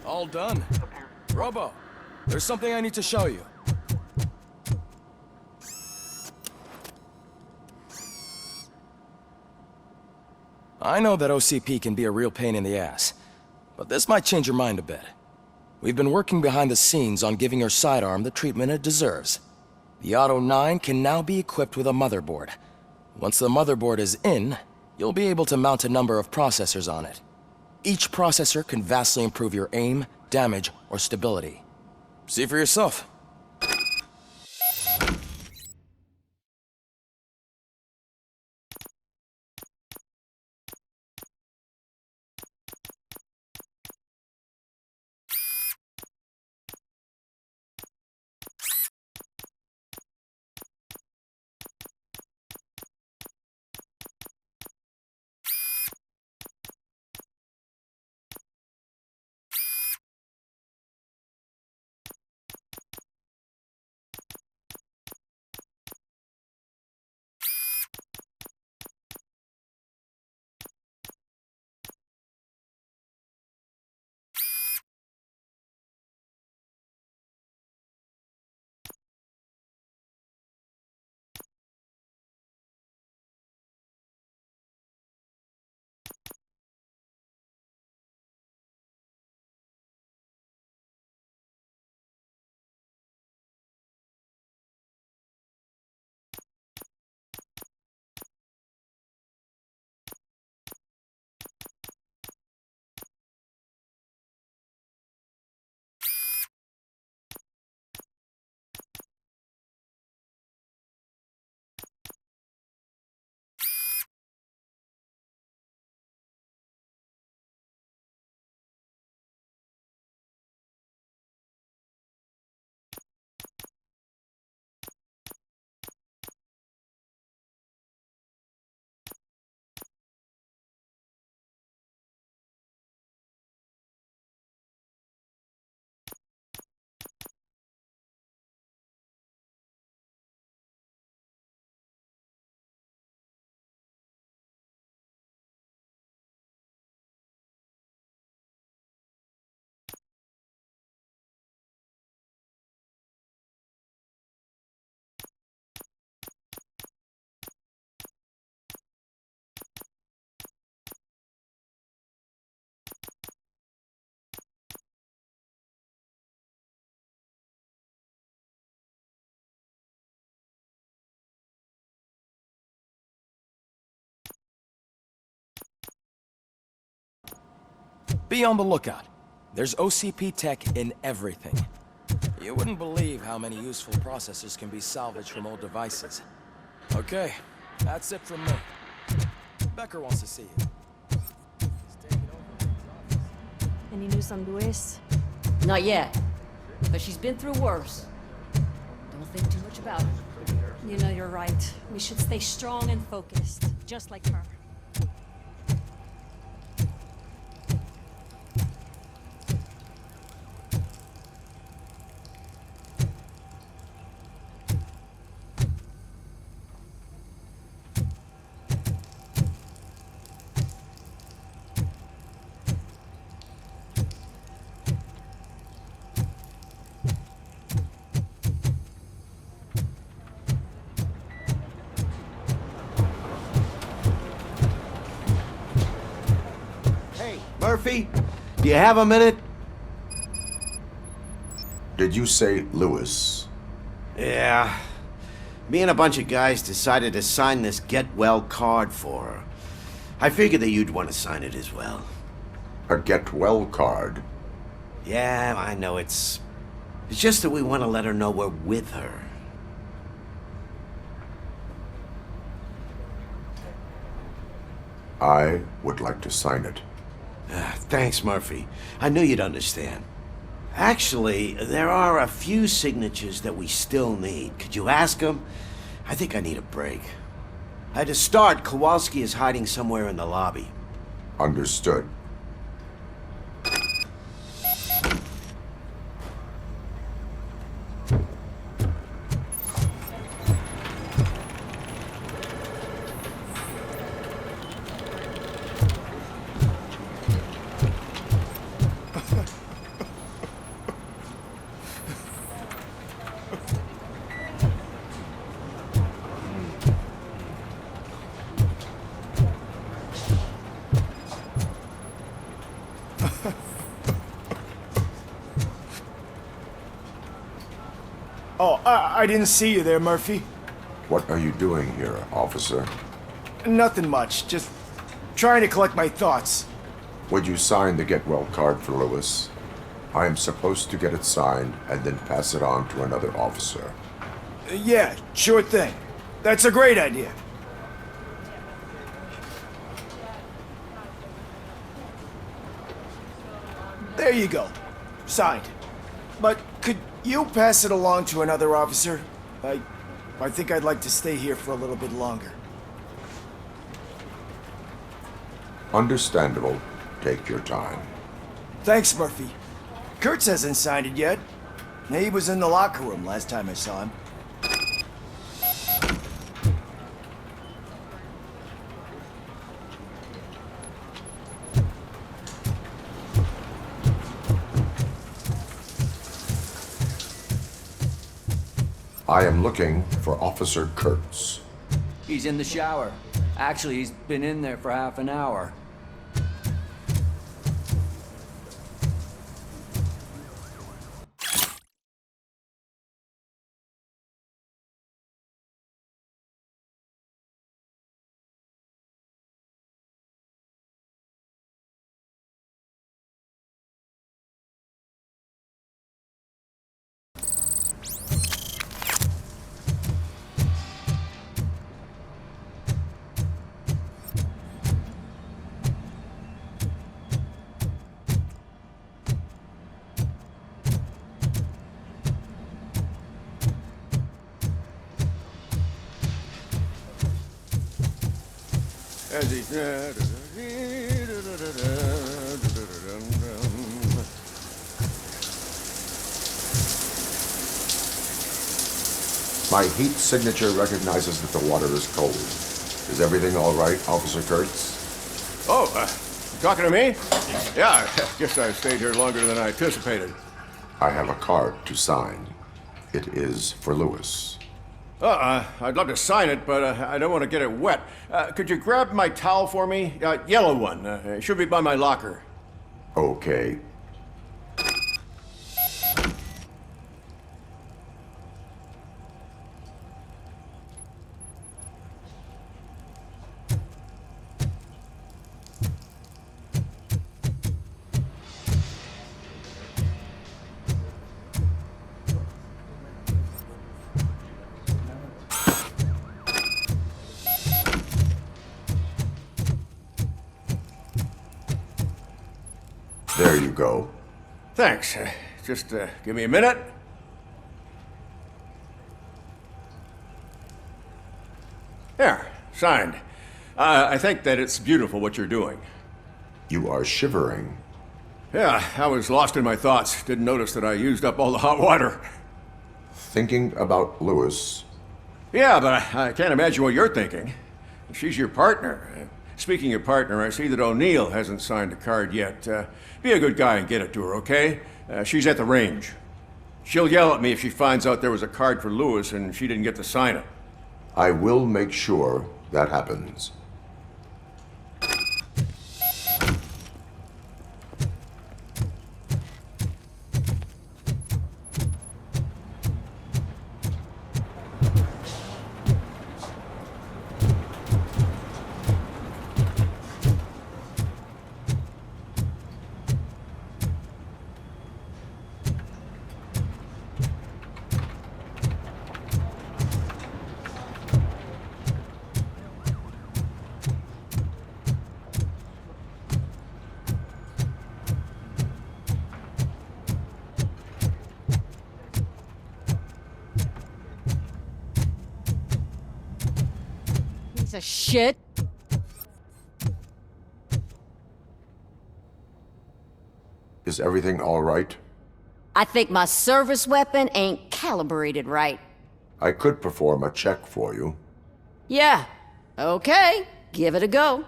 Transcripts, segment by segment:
All done. Robo, there's something I need to show you. I know that OCP can be a real pain in the ass, but this might change your mind a bit. We've been working behind the scenes on giving your sidearm the treatment it deserves. The Auto 9 can now be equipped with a motherboard. Once the motherboard is in, you'll be able to mount a number of processors on it. Each processor can vastly improve your aim, damage, or stability. See for yourself. Be on the lookout. There's OCP tech in everything. You wouldn't believe how many useful processors can be salvaged from old devices. Okay, that's it from me. Becker wants to see you. Any news on Luis? Not yet, but she's been through worse. Don't think too much about it. You know you're right. We should stay strong and focused, just like her. Murphy, do you have a minute? Did you say Lewis? Yeah. Me and a bunch of guys decided to sign this get well card for her. I figured that you'd want to sign it as well. A get well card? Yeah, I know it's just that we want to let her know we're with her. I would like to sign it. Thanks, Murphy. I knew you'd understand. Actually, there are a few signatures that we still need. Could you ask them? I think I need a break. To start, Kowalski is hiding somewhere in the lobby. Understood. Oh, I didn't see you there, Murphy. What are you doing here, officer? Nothing much, just trying to collect my thoughts. Would you sign the get well card for Lewis? I am supposed to get it signed and then pass it on to another officer. Yeah, sure thing. That's a great idea. There you go. Signed. But could you pass it along to another officer? I think I'd like to stay here for a little bit longer. Understandable. Take your time. Thanks, Murphy. Kurtz hasn't signed it yet. He was in the locker room last time I saw him. I am looking for Officer Kurtz. He's in the shower. Actually, he's been in there for half an hour. My heat signature recognizes that the water is cold. Is everything all right, Officer Kurtz? Oh, you talking to me? Yeah, guess I stayed here longer than I anticipated. I have a card to sign. It is for Lewis. I'd love to sign it, but I don't want to get it wet. Could you grab my towel for me? Yellow one. It should be by my locker. Okay. There you go. Thanks. Just give me a minute. There, signed. I think that it's beautiful what you're doing. You are shivering. Yeah, I was lost in my thoughts. Didn't notice that I used up all the hot water. Thinking about Lewis. Yeah, but I can't imagine what you're thinking. She's your partner. Speaking of partner, I see that O'Neill hasn't signed a card yet. Be a good guy and get it to her, okay? She's at the range. She'll yell at me if she finds out there was a card for Lewis and she didn't get to sign it. I will make sure that happens. Piece of shit. Is everything all right? I think my service weapon ain't calibrated right. I could perform a check for you. Yeah. Okay. Give it a go.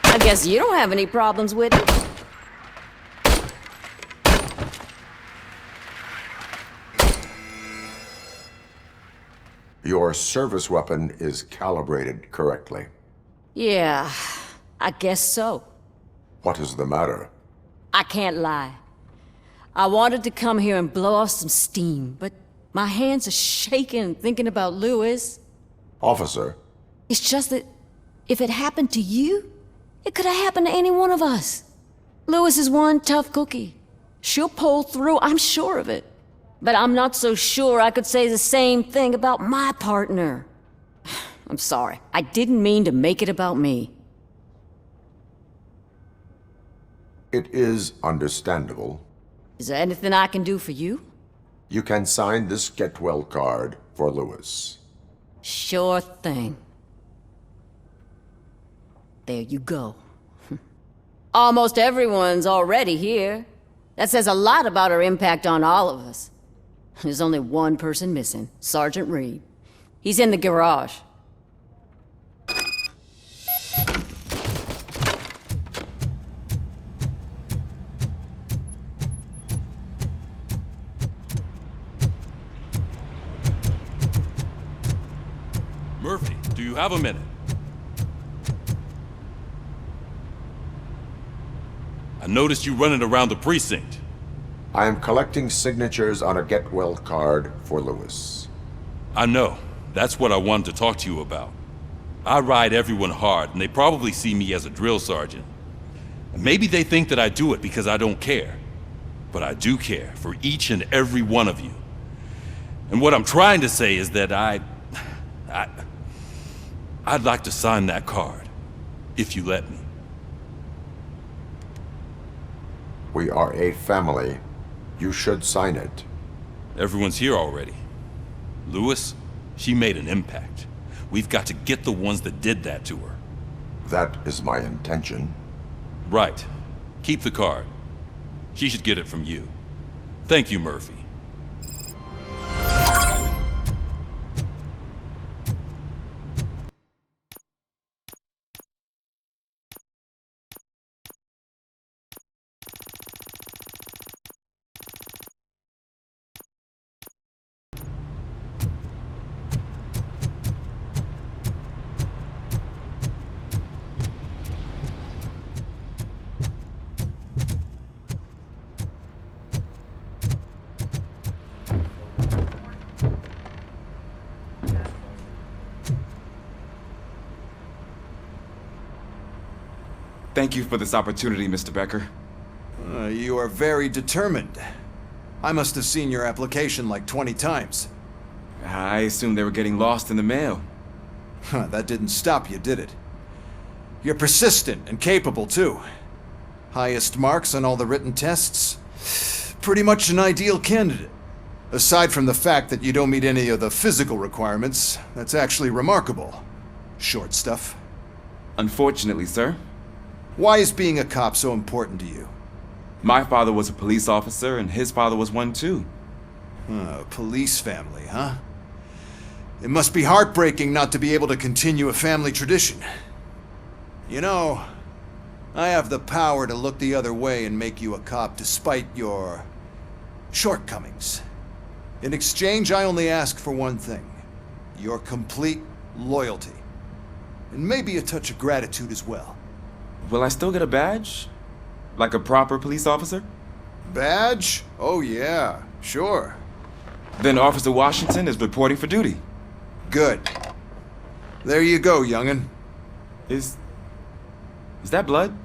I guess you don't have any problems with it. Your service weapon is calibrated correctly. Yeah, I guess so. What is the matter? I can't lie. I wanted to come here and blow off some steam, but my hands are shaking thinking about Lewis. Officer, It's just that if it happened to you, it could have happened to any one of us. Lewis is one tough cookie. She'll pull through, I'm sure of it. But I'm not so sure I could say the same thing about my partner. I'm sorry. I didn't mean to make it about me. it is understandable. Is there anything I can do for you? You can sign this get well card for Lewis. Sure thing. There you go. Almost everyone's already here. That says a lot about her impact on all of us. There's only one person missing, Sergeant Reed. He's in the garage. Murphy, do you have a minute? I noticed you running around the precinct. I am collecting signatures on a get well card for Lewis. I know. That's what I wanted to talk to you about. I ride everyone hard, and they probably see me as a drill sergeant. And maybe they think that I do it because I don't care. But I do care for each and every one of you. And what I'm trying to say is that I'd like to sign that card, if you let me. We are a family. You should sign it. Everyone's here already. Lewis, she made an impact. We've got to get the ones that did that to her. That is my intention. Right. Keep the card. She should get it from you. Thank you, Murphy. Thank you for this opportunity, Mr. Becker. You are very determined. I must have seen your application like 20 times. I assumed they were getting lost in the mail. That didn't stop you, did it? You're persistent and capable, too. Highest marks on all the written tests. Pretty much an ideal candidate. Aside from the fact that you don't meet any of the physical requirements, that's actually remarkable. Short stuff. Unfortunately, sir. Why is being a cop so important to you? My father was a police officer, and his father was one too. Police family, huh? It must be heartbreaking not to be able to continue a family tradition. You know, I have the power to look the other way and make you a cop despite your shortcomings. In exchange, I only ask for one thing. Your complete loyalty. And maybe a touch of gratitude as well. Will I still get a badge? Like a proper police officer? Badge? Oh yeah, sure. Then Officer Washington is reporting for duty. Good. There you go, young'un. Is that blood?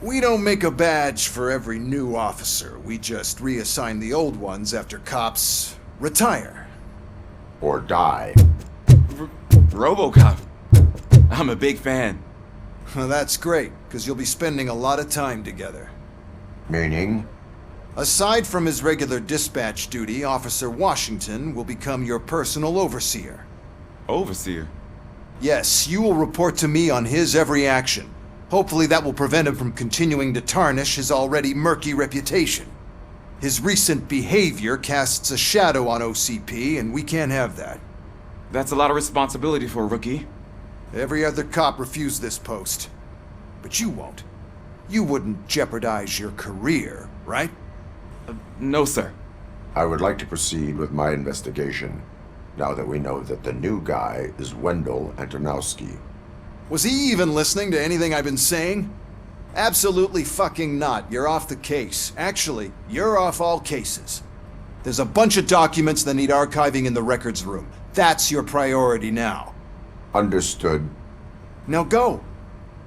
We don't make a badge for every new officer. We just reassign the old ones after cops retire. Or die. Robocop. I'm a big fan. That's great, because you'll be spending a lot of time together. Meaning? Aside from his regular dispatch duty, Officer Washington will become your personal overseer. Overseer? Yes, you will report to me on his every action. Hopefully that will prevent him from continuing to tarnish his already murky reputation. His recent behavior casts a shadow on OCP, and we can't have that. That's a lot of responsibility for a rookie. Every other cop refused this post. But you won't. You wouldn't jeopardize your career, right? No, sir. I would like to proceed with my investigation. now that we know that the new guy is Wendell Antonowski. Was he even listening to anything I've been saying? Absolutely fucking not. You're off the case. Actually, you're off all cases. There's a bunch of documents that need archiving in the records room. That's your priority now. Understood. Now go.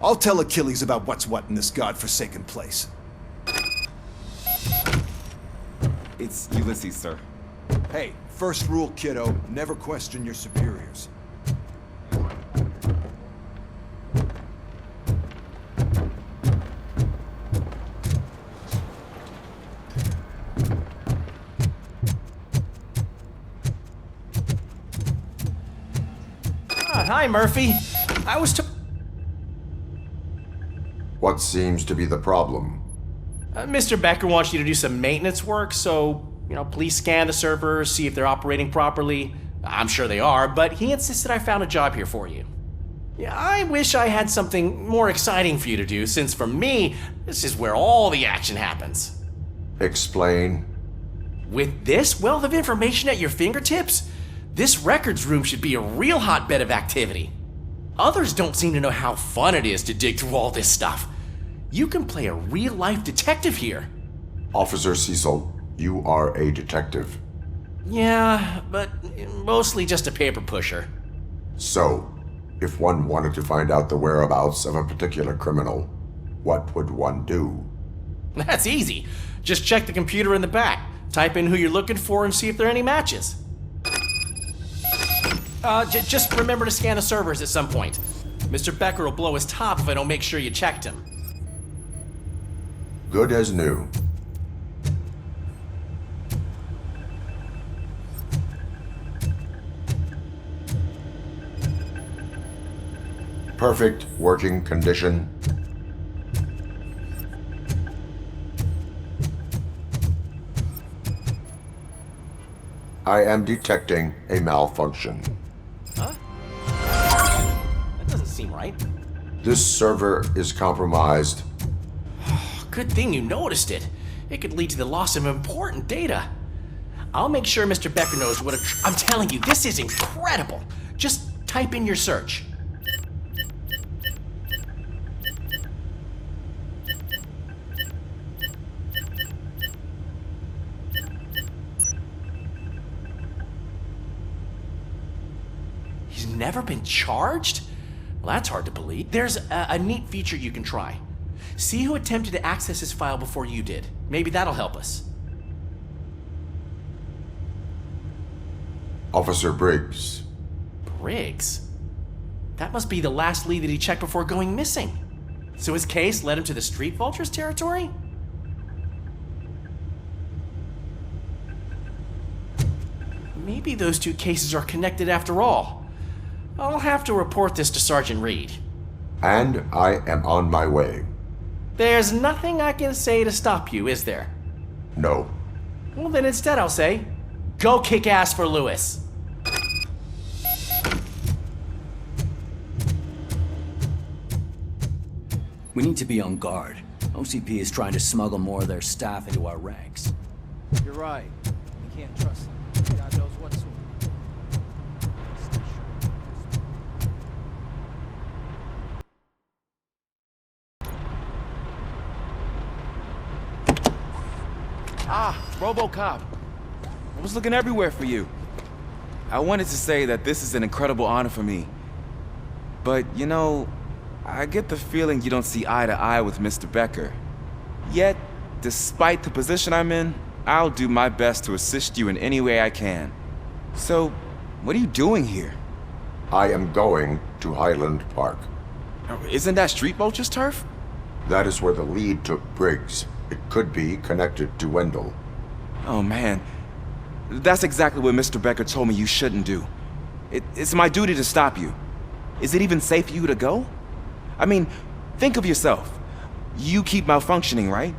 I'll tell Achilles about what's what in this godforsaken place. It's Ulysses, sir. Hey, first rule, kiddo, never question your superiors. Hi, Murphy. I was What seems to be the problem? Mr. Becker wants you to do some maintenance work, so, please scan the servers, see if they're operating properly. I'm sure they are, but he insisted I found a job here for you. Yeah, I wish I had something more exciting for you to do, since for me, this is where all the action happens. Explain. With this wealth of information at your fingertips, this records room should be a real hotbed of activity. Others don't seem to know how fun it is to dig through all this stuff. You can play a real-life detective here. Officer Cecil, you are a detective. Yeah, but mostly just a paper pusher. So, if one wanted to find out the whereabouts of a particular criminal, what would one do? That's easy. Just check the computer in the back, type in who you're looking for, and see if there are any matches. Just remember to scan the servers at some point. Mr. Becker will blow his top if I don't make sure you checked him. Good as new. Perfect working condition. I am detecting a malfunction. Huh? That doesn't seem right. This server is compromised. Good thing you noticed it. It could lead to the loss of important data. I'll make sure Mr. Becker knows what I'm telling you, this is incredible. Just type in your search. He's never been charged? Well, that's hard to believe. There's a neat feature you can try. See who attempted to access his file before you did. Maybe that'll help us. Officer Briggs. Briggs? That must be the last lead that he checked before going missing. So his case led him to the Street Vultures territory? Maybe those two cases are connected after all. I'll have to report this to Sergeant Reed. And I am on my way. There's nothing I can say to stop you, is there? No. Well, then instead I'll say, go kick ass for Lewis. We need to be on guard. OCP is trying to smuggle more of their staff into our ranks. You're right. We can't trust them. God knows what sort. Robocop. I was looking everywhere for you. I wanted to say that this is an incredible honor for me. But, I get the feeling you don't see eye to eye with Mr. Becker. Yet, despite the position I'm in, I'll do my best to assist you in any way I can. So, what are you doing here? I am going to Highland Park. Isn't that Street Vulture's turf? That is where the lead took Briggs. It could be connected to Wendell. Oh man, that's exactly what Mr. Becker told me you shouldn't do. It's my duty to stop you. Is it even safe for you to go? I mean, think of yourself. You keep malfunctioning, right?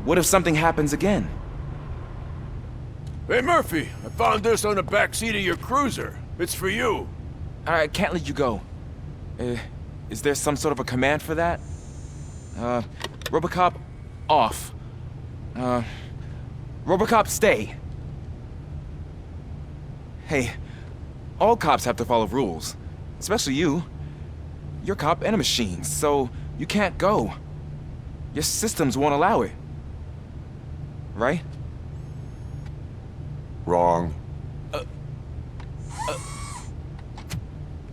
What if something happens again? Hey, Murphy, I found this on the back seat of your cruiser. It's for you. I can't let you go. Is there some sort of a command for that? Robocop, off. Robocop, stay. Hey, All cops have to follow rules. Especially you. You're a cop and a machine, so you can't go. Your systems won't allow it. Right? Wrong.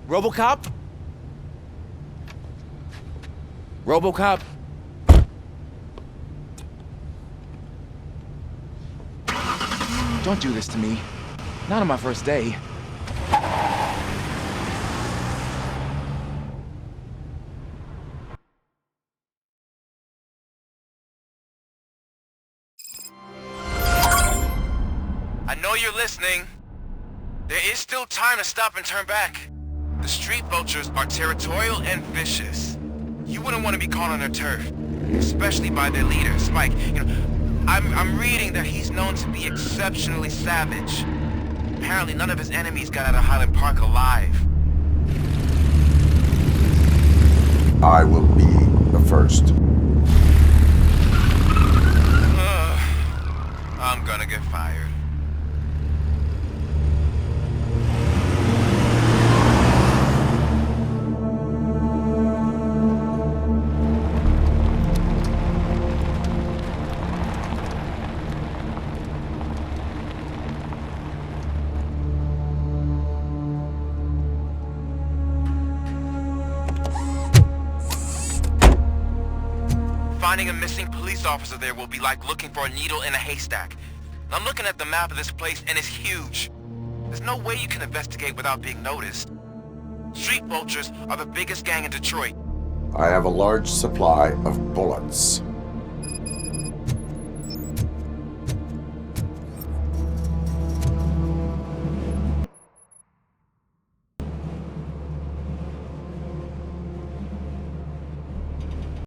Robocop? Robocop? Don't do this to me. Not on my first day. I know you're listening. There is still time to stop and turn back. The street vultures are territorial and vicious. You wouldn't want to be caught on their turf, especially by their leader, Spike. I'm reading that he's known to be exceptionally savage. Apparently none of his enemies got out of Highland Park alive. I will be the first. I'm gonna get fired. Finding a missing police officer there will be like looking for a needle in a haystack. I'm looking at the map of this place and it's huge. There's no way you can investigate without being noticed. Street vultures are the biggest gang in Detroit. I have a large supply of bullets.